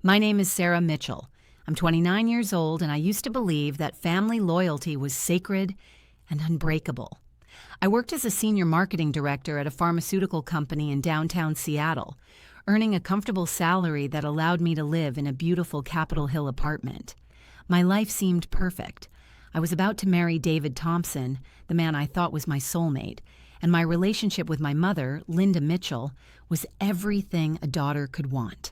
My name is Sarah Mitchell. I'm 29 years old, and I used to believe that family loyalty was sacred and unbreakable. I worked as a senior marketing director at a pharmaceutical company in downtown Seattle, earning a comfortable salary that allowed me to live in a beautiful Capitol Hill apartment. My life seemed perfect. I was about to marry David Thompson, the man I thought was my soulmate, and my relationship with my mother, Linda Mitchell, was everything a daughter could want.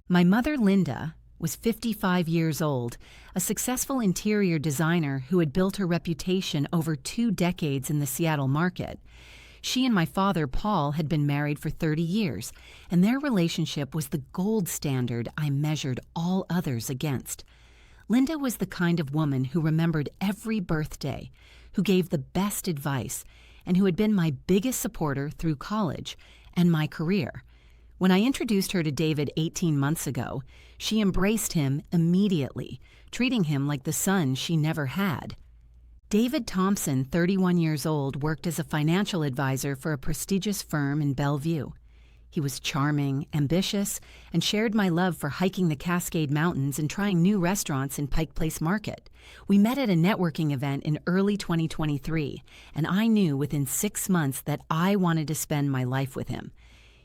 My mother, Linda, was 55 years old, a successful interior designer who had built her reputation over 2 decades in the Seattle market. She and my father, Paul, had been married for 30 years, and their relationship was the gold standard I measured all others against. Linda was the kind of woman who remembered every birthday, who gave the best advice, and who had been my biggest supporter through college and my career. When I introduced her to David 18 months ago, she embraced him immediately, treating him like the son she never had. David Thompson, 31 years old, worked as a financial advisor for a prestigious firm in Bellevue. He was charming, ambitious, and shared my love for hiking the Cascade Mountains and trying new restaurants in Pike Place Market. We met at a networking event in early 2023, and I knew within 6 months that I wanted to spend my life with him.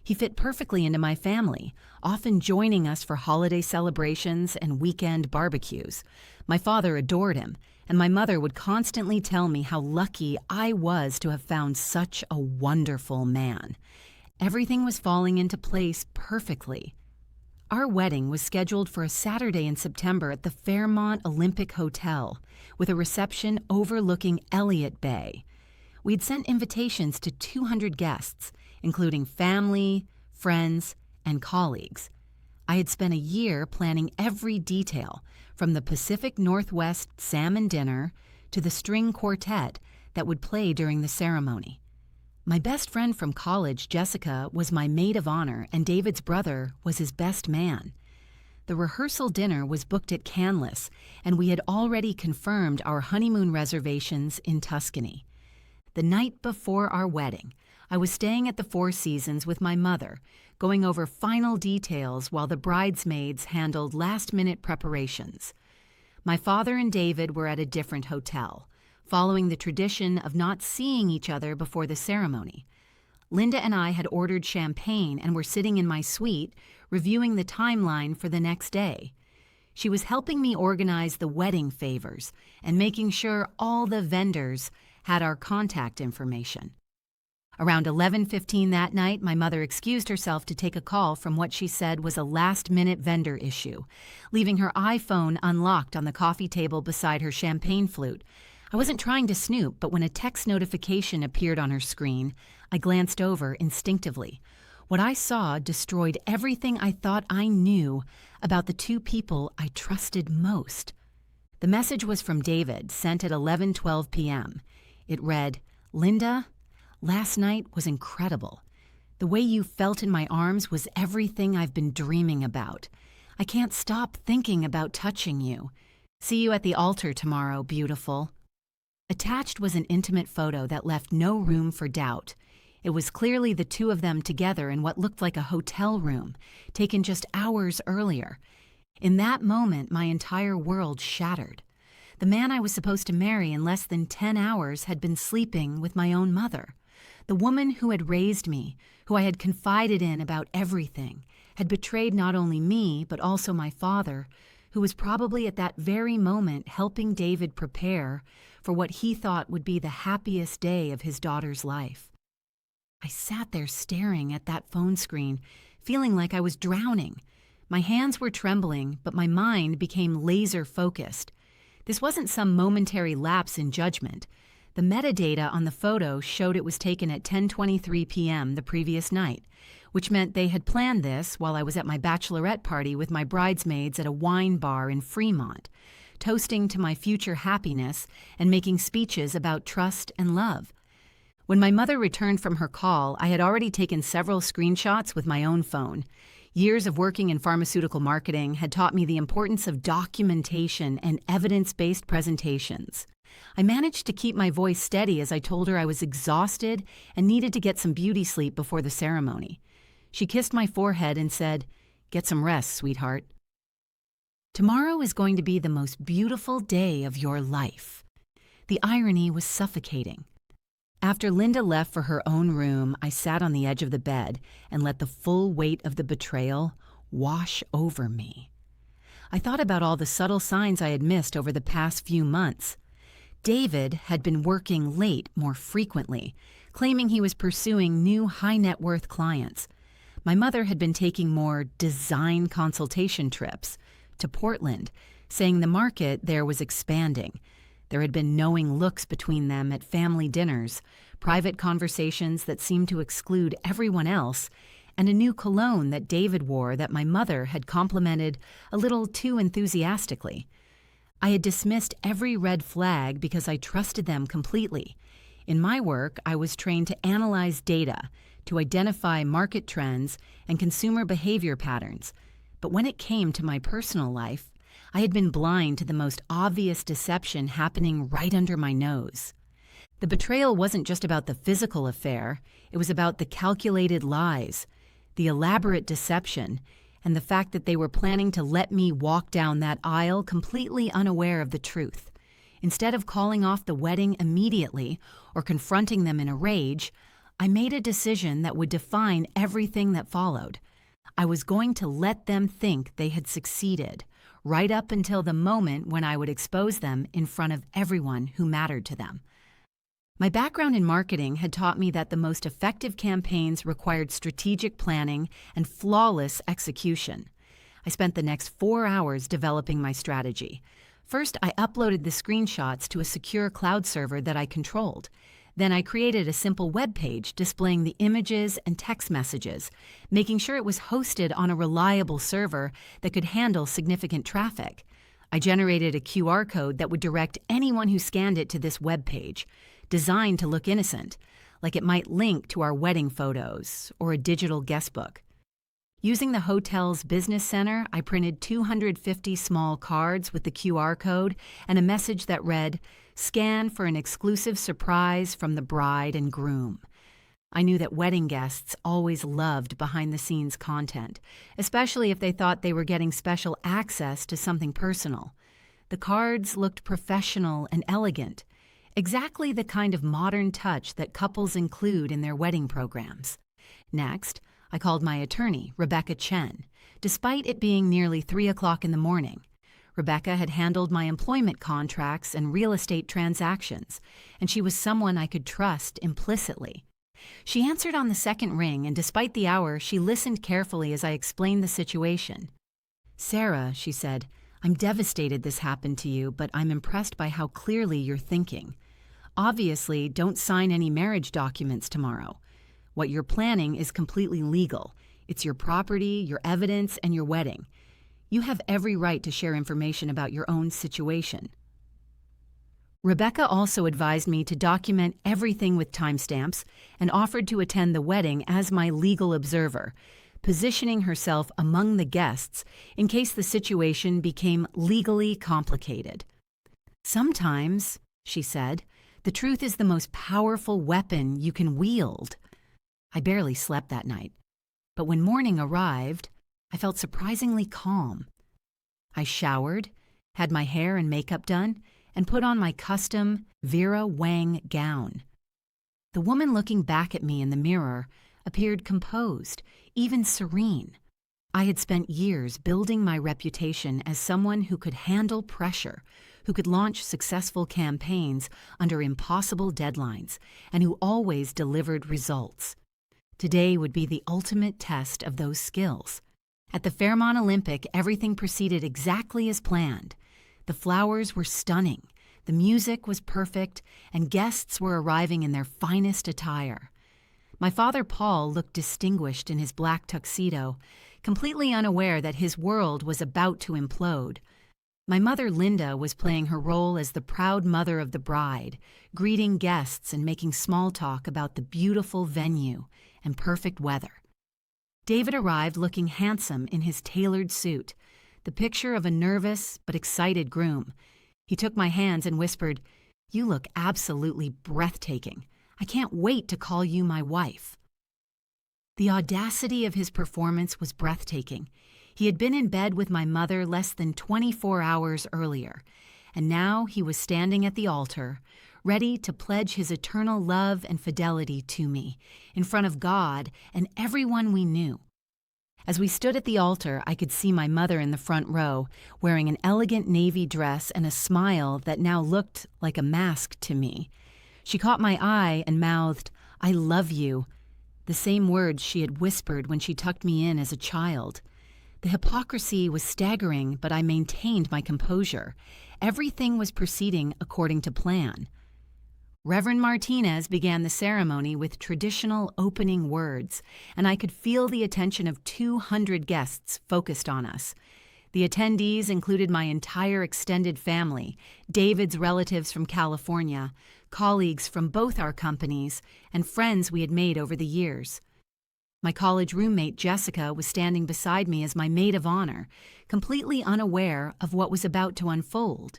He fit perfectly into my family, often joining us for holiday celebrations and weekend barbecues. My father adored him, and my mother would constantly tell me how lucky I was to have found such a wonderful man. Everything was falling into place perfectly. Our wedding was scheduled for a Saturday in September at the Fairmont Olympic Hotel, with a reception overlooking Elliott Bay. We'd sent invitations to 200 guests, including family, friends, and colleagues. I had spent a year planning every detail, from the Pacific Northwest salmon dinner to the string quartet that would play during the ceremony. My best friend from college, Jessica, was my maid of honor, and David's brother was his best man. The rehearsal dinner was booked at Canlis, and we had already confirmed our honeymoon reservations in Tuscany. The night before our wedding, I was staying at the Four Seasons with my mother, going over final details while the bridesmaids handled last-minute preparations. My father and David were at a different hotel, following the tradition of not seeing each other before the ceremony. Linda and I had ordered champagne and were sitting in my suite, reviewing the timeline for the next day. She was helping me organize the wedding favors and making sure all the vendors had our contact information. Around 11:15 that night, my mother excused herself to take a call from what she said was a last-minute vendor issue, leaving her iPhone unlocked on the coffee table beside her champagne flute. I wasn't trying to snoop, but when a text notification appeared on her screen, I glanced over instinctively. What I saw destroyed everything I thought I knew about the 2 people I trusted most. The message was from David, sent at 11:12 p.m. It read, "Linda, last night was incredible. The way you felt in my arms was everything I've been dreaming about. I can't stop thinking about touching you. See you at the altar tomorrow, beautiful." Attached was an intimate photo that left no room for doubt. It was clearly the 2 of them together in what looked like a hotel room, taken just hours earlier. In that moment, my entire world shattered. The man I was supposed to marry in less than 10 hours had been sleeping with my own mother. The woman who had raised me, who I had confided in about everything, had betrayed not only me, but also my father, who was probably at that very moment helping David prepare for what he thought would be the happiest day of his daughter's life. I sat there staring at that phone screen, feeling like I was drowning. My hands were trembling, but my mind became laser-focused. This wasn't some momentary lapse in judgment. The metadata on the photo showed it was taken at 10:23 p.m. the previous night, which meant they had planned this while I was at my bachelorette party with my bridesmaids at a wine bar in Fremont, toasting to my future happiness and making speeches about trust and love. When my mother returned from her call, I had already taken several screenshots with my own phone. Years of working in pharmaceutical marketing had taught me the importance of documentation and evidence-based presentations. I managed to keep my voice steady as I told her I was exhausted and needed to get some beauty sleep before the ceremony. She kissed my forehead and said, "Get some rest, sweetheart. Tomorrow is going to be the most beautiful day of your life. The irony was suffocating. After Linda left for her own room, I sat on the edge of the bed and let the full weight of the betrayal wash over me. I thought about all the subtle signs I had missed over the past few months. David had been working late more frequently, claiming he was pursuing new high-net-worth clients. My mother had been taking more design consultation trips to Portland, saying the market there was expanding. There had been knowing looks between them at family dinners, private conversations that seemed to exclude everyone else, and a new cologne that David wore that my mother had complimented a little too enthusiastically. I had dismissed every red flag because I trusted them completely. In my work, I was trained to analyze data, to identify market trends and consumer behavior patterns. But when it came to my personal life, I had been blind to the most obvious deception happening right under my nose. The betrayal wasn't just about the physical affair, it was about the calculated lies, the elaborate deception, and the fact that they were planning to let me walk down that aisle completely unaware of the truth. Instead of calling off the wedding immediately or confronting them in a rage, I made a decision that would define everything that followed. I was going to let them think they had succeeded, right up until the moment when I would expose them in front of everyone who mattered to them. My background in marketing had taught me that the most effective campaigns required strategic planning and flawless execution. I spent the next 4 hours developing my strategy. First, I uploaded the screenshots to a secure cloud server that I controlled. Then I created a simple web page displaying the images and text messages, making sure it was hosted on a reliable server that could handle significant traffic. I generated a QR code that would direct anyone who scanned it to this web page, designed to look innocent, like it might link to our wedding photos or a digital guestbook. Using the hotel's business center, I printed 250 small cards with the QR code and a message that read, "Scan for an exclusive surprise from the bride and groom." I knew that wedding guests always loved behind-the-scenes content, especially if they thought they were getting special access to something personal. The cards looked professional and elegant, exactly the kind of modern touch that couples include in their wedding programs. Next, I called my attorney, Rebecca Chen, despite it being nearly 3 o'clock in the morning. Rebecca had handled my employment contracts and real estate transactions, and she was someone I could trust implicitly. She answered on the second ring, and despite the hour, she listened carefully as I explained the situation. "Sarah," she said, "I'm devastated this happened to you, but I'm impressed by how clearly you're thinking. Obviously, don't sign any marriage documents tomorrow. What you're planning is completely legal. It's your property, your evidence, and your wedding. You have every right to share information about your own situation." Rebecca also advised me to document everything with timestamps and offered to attend the wedding as my legal observer, positioning herself among the guests in case the situation became legally complicated. "Sometimes," she said, "the truth is the most powerful weapon you can wield." I barely slept that night, but when morning arrived, I felt surprisingly calm. I showered, had my hair and makeup done, and put on my custom Vera Wang gown. The woman looking back at me in the mirror appeared composed, even serene. I had spent years building my reputation as someone who could handle pressure, who could launch successful campaigns under impossible deadlines, and who always delivered results. Today would be the ultimate test of those skills. At the Fairmont Olympic, everything proceeded exactly as planned. The flowers were stunning, the music was perfect, and guests were arriving in their finest attire. My father, Paul, looked distinguished in his black tuxedo, completely unaware that his world was about to implode. My mother, Linda, was playing her role as the proud mother of the bride, greeting guests and making small talk about the beautiful venue and perfect weather. David arrived looking handsome in his tailored suit, the picture of a nervous but excited groom. He took my hands and whispered, "You look absolutely breathtaking. I can't wait to call you my wife." The audacity of his performance was breathtaking. He had been in bed with my mother less than 24 hours earlier, and now he was standing at the altar, ready to pledge his eternal love and fidelity to me, in front of God and everyone we knew. As we stood at the altar, I could see my mother in the front row, wearing an elegant navy dress and a smile that now looked like a mask to me. She caught my eye and mouthed, "I love you," the same words she had whispered when she tucked me in as a child. The hypocrisy was staggering, but I maintained my composure. Everything was proceeding according to plan. Reverend Martinez began the ceremony with traditional opening words, and I could feel the attention of 200 guests focused on us. The attendees included my entire extended family, David's relatives from California, colleagues from both our companies, and friends we had made over the years. My college roommate Jessica was standing beside me as my maid of honor, completely unaware of what was about to unfold.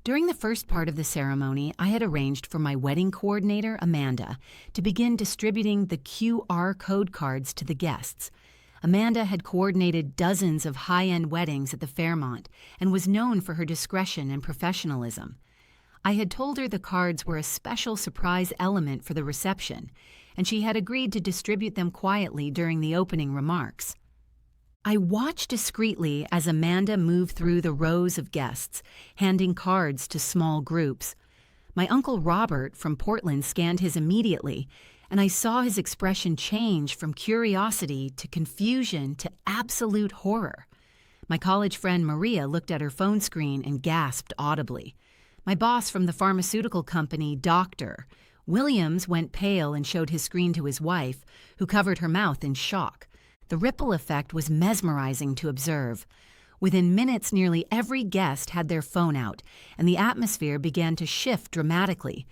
During the first part of the ceremony, I had arranged for my wedding coordinator, Amanda, to begin distributing the QR code cards to the guests. Amanda had coordinated dozens of high-end weddings at the Fairmont and was known for her discretion and professionalism. I had told her the cards were a special surprise element for the reception, and she had agreed to distribute them quietly during the opening remarks. I watched discreetly as Amanda moved through the rows of guests, handing cards to small groups. My Uncle Robert from Portland scanned his immediately, and I saw his expression change from curiosity to confusion to absolute horror. My college friend Maria looked at her phone screen and gasped audibly. My boss from the pharmaceutical company, Dr. Williams, went pale and showed his screen to his wife, who covered her mouth in shock. The ripple effect was mesmerizing to observe. Within minutes, nearly every guest had their phone out, and the atmosphere began to shift dramatically.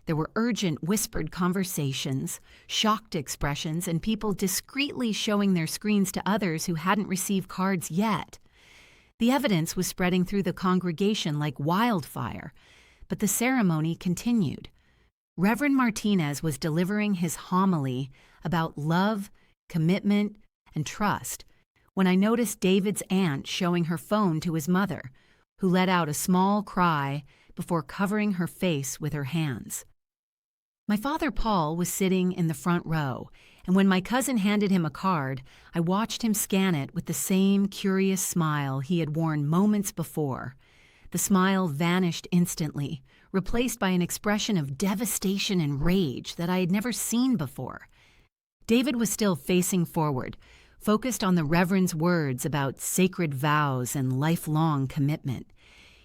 There were urgent whispered conversations, shocked expressions, and people discreetly showing their screens to others who hadn't received cards yet. The evidence was spreading through the congregation like wildfire, but the ceremony continued. Reverend Martinez was delivering his homily about love, commitment, and trust when I noticed David's aunt showing her phone to his mother, who let out a small cry before covering her face with her hands. My father Paul was sitting in the front row, and when my cousin handed him a card, I watched him scan it with the same curious smile he had worn moments before. The smile vanished instantly, replaced by an expression of devastation and rage that I had never seen before. David was still facing forward, focused on the Reverend's words about sacred vows and lifelong commitment.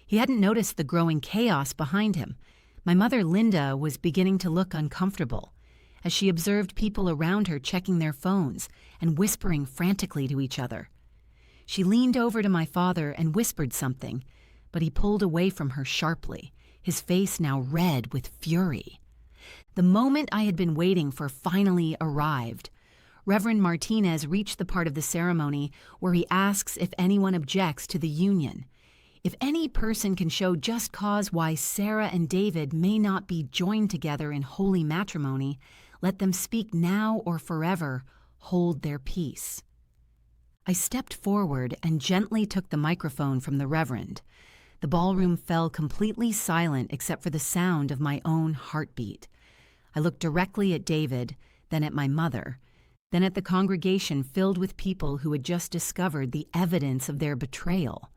He hadn't noticed the growing chaos behind him. My mother, Linda, was beginning to look uncomfortable as she observed people around her checking their phones and whispering frantically to each other. She leaned over to my father and whispered something, but he pulled away from her sharply, his face now red with fury. The moment I had been waiting for finally arrived. Reverend Martinez reached the part of the ceremony where he asks if anyone objects to the union. If any person can show just cause why Sarah and David may not be joined together in holy matrimony, let them speak now or forever, hold their peace. I stepped forward and gently took the microphone from the Reverend. The ballroom fell completely silent except for the sound of my own heartbeat. I looked directly at David, then at my mother, then at the congregation filled with people who had just discovered the evidence of their betrayal.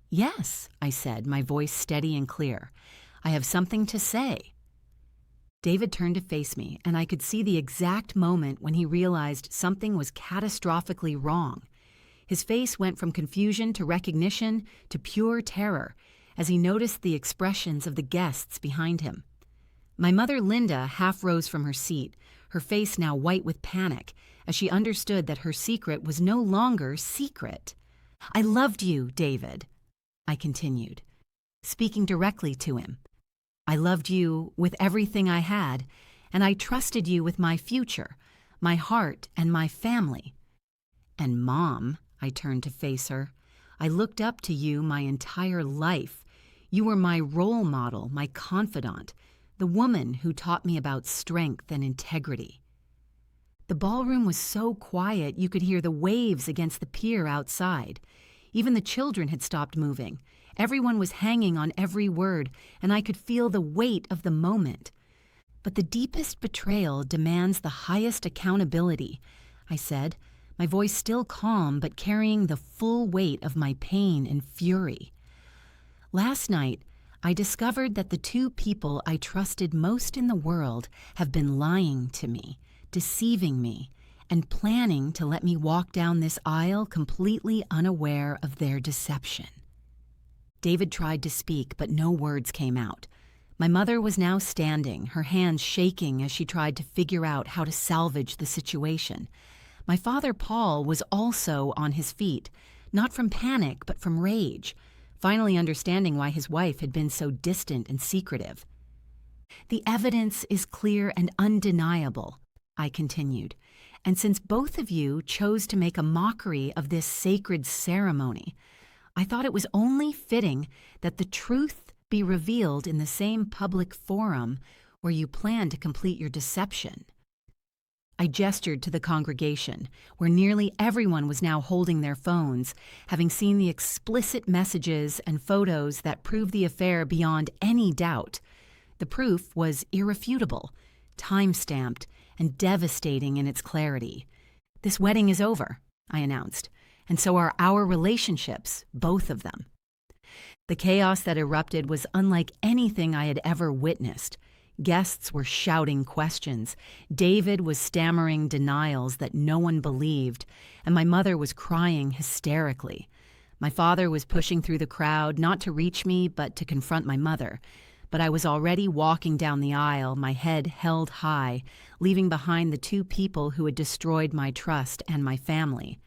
"Yes," I said, my voice steady and clear. "I have something to say." David turned to face me, and I could see the exact moment when he realized something was catastrophically wrong. His face went from confusion to recognition to pure terror as he noticed the expressions of the guests behind him. My mother, Linda, half rose from her seat, her face now white with panic, as she understood that her secret was no longer secret. "I loved you, David," I continued, speaking directly to him. "I loved you with everything I had, and I trusted you with my future, my heart, and my family. And Mom," I turned to face her, "I looked up to you my entire life. You were my role model, my confidant, the woman who taught me about strength and integrity." The ballroom was so quiet you could hear the waves against the pier outside. Even the children had stopped moving. Everyone was hanging on every word, and I could feel the weight of the moment. But the deepest betrayal demands the highest accountability, I said, my voice still calm but carrying the full weight of my pain and fury. Last night, I discovered that the two people I trusted most in the world have been lying to me, deceiving me, and planning to let me walk down this aisle completely unaware of their deception. David tried to speak, but no words came out. My mother was now standing, her hands shaking as she tried to figure out how to salvage the situation. My father, Paul, was also on his feet, not from panic, but from rage, finally understanding why his wife had been so distant and secretive. The evidence is clear and undeniable, I continued, and since both of you chose to make a mockery of this sacred ceremony, I thought it was only fitting that the truth be revealed in the same public forum where you plan to complete your deception. I gestured to the congregation, where nearly everyone was now holding their phones, having seen the explicit messages and photos that proved the affair beyond any doubt. The proof was irrefutable, time-stamped, and devastating in its clarity. "This wedding is over," I announced, "and so are our relationships, both of them." The chaos that erupted was unlike anything I had ever witnessed. Guests were shouting questions. David was stammering denials that no one believed, and my mother was crying hysterically. My father was pushing through the crowd, not to reach me, but to confront my mother. But I was already walking down the aisle, my head held high, leaving behind the two people who had destroyed my trust and my family.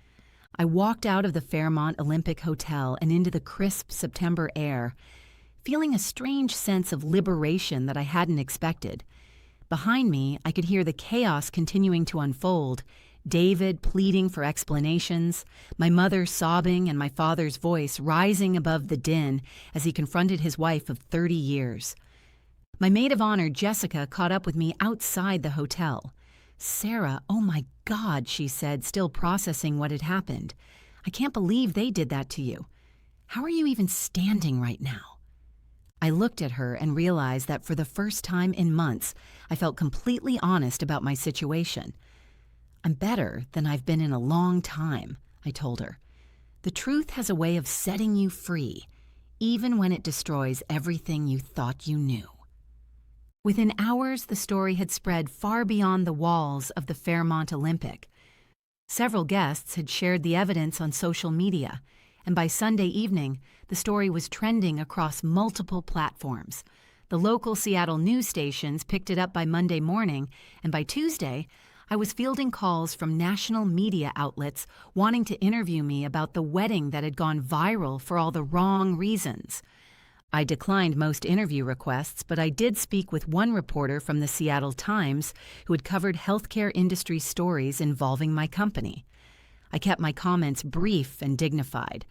I walked out of the Fairmont Olympic Hotel and into the crisp September air, feeling a strange sense of liberation that I hadn't expected. Behind me, I could hear the chaos continuing to unfold, David pleading for explanations, my mother sobbing, and my father's voice rising above the din as he confronted his wife of 30 years. My maid of honor, Jessica, caught up with me outside the hotel. "Sarah, oh my God," she said, still processing what had happened. "I can't believe they did that to you. How are you even standing right now?" I looked at her and realized that for the first time in months, I felt completely honest about my situation. "I'm better than I've been in a long time," I told her. "The truth has a way of setting you free, even when it destroys everything you thought you knew." Within hours, the story had spread far beyond the walls of the Fairmont Olympic. Several guests had shared the evidence on social media, and by Sunday evening, the story was trending across multiple platforms. The local Seattle news stations picked it up by Monday morning, and by Tuesday, I was fielding calls from national media outlets wanting to interview me about the wedding that had gone viral for all the wrong reasons. I declined most interview requests, but I did speak with one reporter from the Seattle Times who had covered healthcare industry stories involving my company. I kept my comments brief and dignified.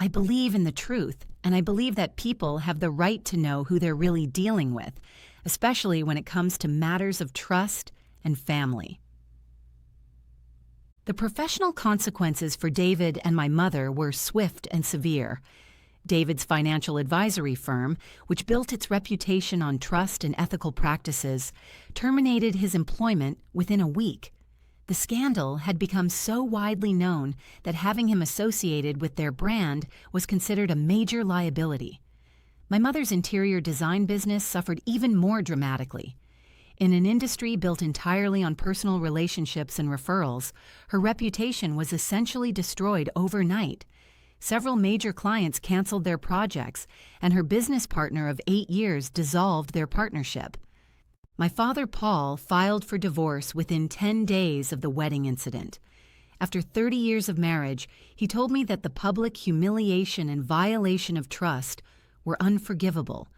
I believe in the truth, and I believe that people have the right to know who they're really dealing with, especially when it comes to matters of trust and family. The professional consequences for David and my mother were swift and severe. David's financial advisory firm, which built its reputation on trust and ethical practices, terminated his employment within a week. The scandal had become so widely known that having him associated with their brand was considered a major liability. My mother's interior design business suffered even more dramatically. In an industry built entirely on personal relationships and referrals, her reputation was essentially destroyed overnight. Several major clients canceled their projects, and her business partner of 8 years dissolved their partnership. My father, Paul, filed for divorce within 10 days of the wedding incident. After 30 years of marriage, he told me that the public humiliation and violation of trust were unforgivable.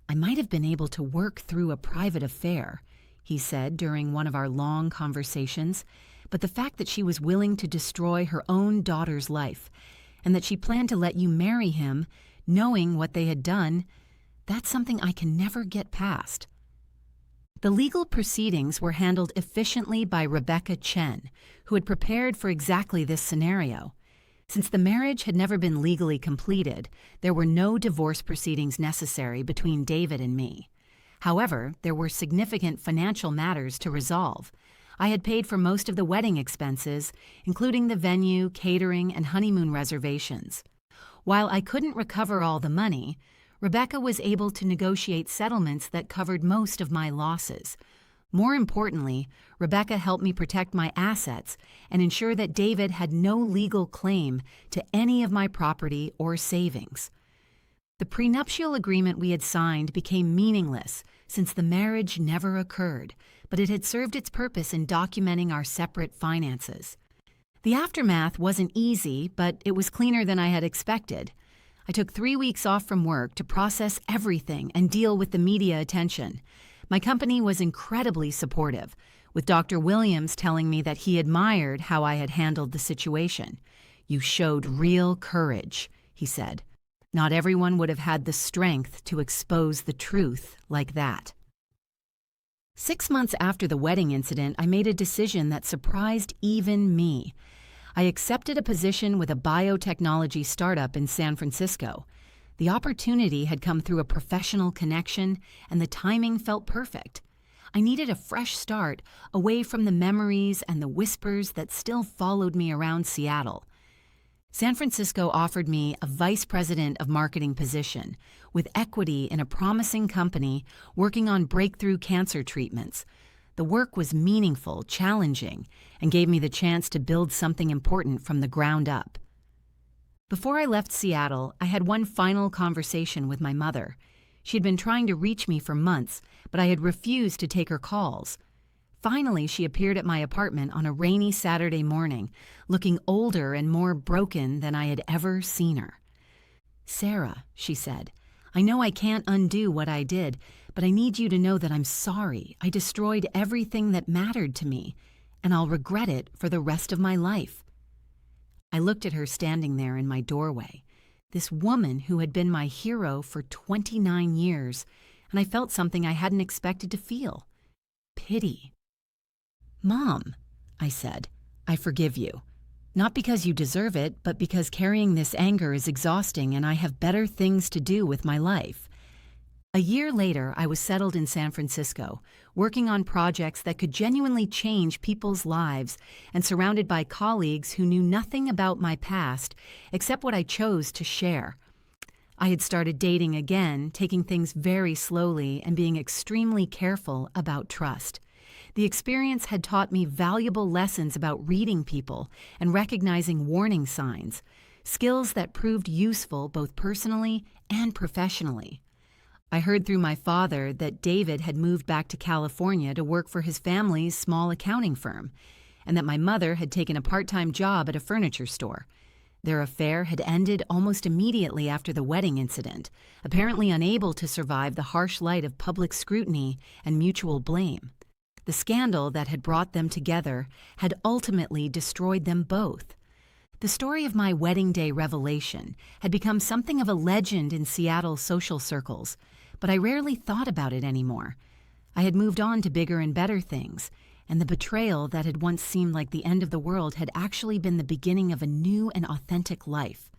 "I might have been able to work through a private affair," he said during one of our long conversations, "but the fact that she was willing to destroy her own daughter's life, and that she planned to let you marry him, knowing what they had done, that's something I can never get past." The legal proceedings were handled efficiently by Rebecca Chen, who had prepared for exactly this scenario. Since the marriage had never been legally completed, there were no divorce proceedings necessary between David and me. However, there were significant financial matters to resolve. I had paid for most of the wedding expenses, including the venue, catering, and honeymoon reservations. While I couldn't recover all the money, Rebecca was able to negotiate settlements that covered most of my losses. More importantly, Rebecca helped me protect my assets and ensure that David had no legal claim to any of my property or savings. The prenuptial agreement we had signed became meaningless since the marriage never occurred, but it had served its purpose in documenting our separate finances. The aftermath wasn't easy, but it was cleaner than I had expected. I took 3 weeks off from work to process everything and deal with the media attention. My company was incredibly supportive, with Dr. Williams telling me that he admired how I had handled the situation. "You showed real courage," he said. "Not everyone would have had the strength to expose the truth like that." 6 months after the wedding incident, I made a decision that surprised even me. I accepted a position with a biotechnology startup in San Francisco. The opportunity had come through a professional connection, and the timing felt perfect. I needed a fresh start, away from the memories and the whispers that still followed me around Seattle. San Francisco offered me a vice president of marketing position, with equity in a promising company working on breakthrough cancer treatments. The work was meaningful, challenging, and gave me the chance to build something important from the ground up. Before I left Seattle, I had one final conversation with my mother. She had been trying to reach me for months, but I had refused to take her calls. Finally, she appeared at my apartment on a rainy Saturday morning, looking older and more broken than I had ever seen her. "Sarah," she said, "I know I can't undo what I did, but I need you to know that I'm sorry. I destroyed everything that mattered to me, and I'll regret it for the rest of my life." I looked at her standing there in my doorway, this woman who had been my hero for 29 years, and I felt something I hadn't expected to feel: pity. "Mom," I said, "I forgive you. Not because you deserve it, but because carrying this anger is exhausting and I have better things to do with my life." A year later, I was settled in San Francisco, working on projects that could genuinely change people's lives and surrounded by colleagues who knew nothing about my past except what I chose to share. I had started dating again, taking things very slowly and being extremely careful about trust. The experience had taught me valuable lessons about reading people and recognizing warning signs, skills that proved useful both personally and professionally. I heard through my father that David had moved back to California to work for his family's small accounting firm, and that my mother had taken a part-time job at a furniture store. Their affair had ended almost immediately after the wedding incident, apparently unable to survive the harsh light of public scrutiny and mutual blame. The scandal that had brought them together had ultimately destroyed them both. The story of my wedding day revelation had become something of a legend in Seattle social circles, but I rarely thought about it anymore. I had moved on to bigger and better things, and the betrayal that had once seemed like the end of the world had actually been the beginning of a new and authentic life.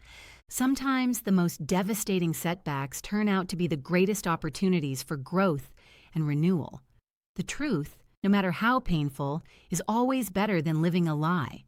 Sometimes the most devastating setbacks turn out to be the greatest opportunities for growth and renewal. The truth, no matter how painful, is always better than living a lie.